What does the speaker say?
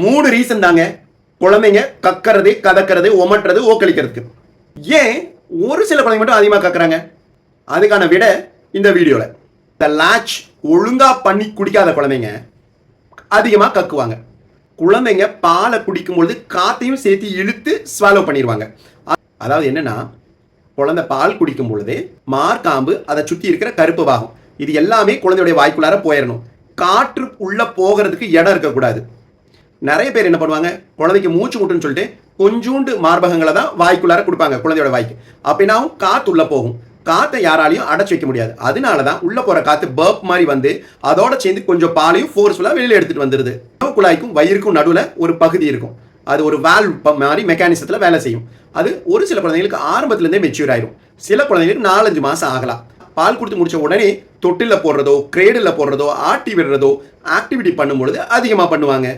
3 reason தாங்க குழந்தைங்க கக்கறது, கதக்கிறது, ஒமட்டுறது, ஓக்களிக்கிறதுக்கு. ஏன் ஒரு சில குழந்தைங்க மட்டும் அதிகமாக கக்குறாங்க? அதுக்கான விட இந்த வீடியோல. இந்த லாட்ச் ஒழுங்கா பண்ணி குடிக்காத குழந்தைங்க அதிகமா கக்குவாங்க. குழந்தைங்க பாலை குடிக்கும்பொழுது காத்தையும் சேர்த்து இழுத்து ஸ்வாலோ பண்ணிடுவாங்க. அதாவது என்னன்னா, குழந்தை பால் குடிக்கும் பொழுது மார்காம்பு, அதை சுற்றி இருக்கிற கருப்பு பாகம், இது எல்லாமே குழந்தையுடைய வாய்க்குள்ளார போயிடணும். காற்று உள்ள போகிறதுக்கு இடம் இருக்கக்கூடாது. நிறைய பேர் என்ன பண்ணுவாங்க, குழந்தைக்கு மூச்சு முட்டுன்னு சொல்லிட்டு கொஞ்சூண்டு மார்பகங்களை தான் வாய்க்குள்ளார கொடுப்பாங்க குழந்தையோட வாய்க்கு. அப்படின்னா காற்று உள்ள போகும். காற்றை யாராலையும் அடைச்சி வைக்க முடியாது. அதனால தான் உள்ள போற காற்று பர்ப் மாதிரி வந்து அதோட சேர்ந்து கொஞ்சம் பாலையும் ஃபோர்ஸ்ஃபுல்லாக வெளியில் எடுத்துட்டு வந்துடுது. குழாய்க்கும் வயிறுக்கும் நடுவில் ஒரு பகுதி இருக்கும். அது ஒரு வால்வ் மாதிரி மெக்கானிசத்தில் வேலை செய்யும். அது ஒரு சில குழந்தைங்களுக்கு ஆரம்பத்திலேருந்தே மெச்சூர் ஆயிரும். சில குழந்தைங்களுக்கு 4-5 மாதம் ஆகலாம். பால் கொடுத்து முடிச்ச உடனே தொட்டில் போடுறதோ, கிரேடில் போடுறதோ, ஆட்டி விடுறதோ, ஆக்டிவிட்டி பண்ணும்பொழுது அதிகமாக பண்ணுவாங்க.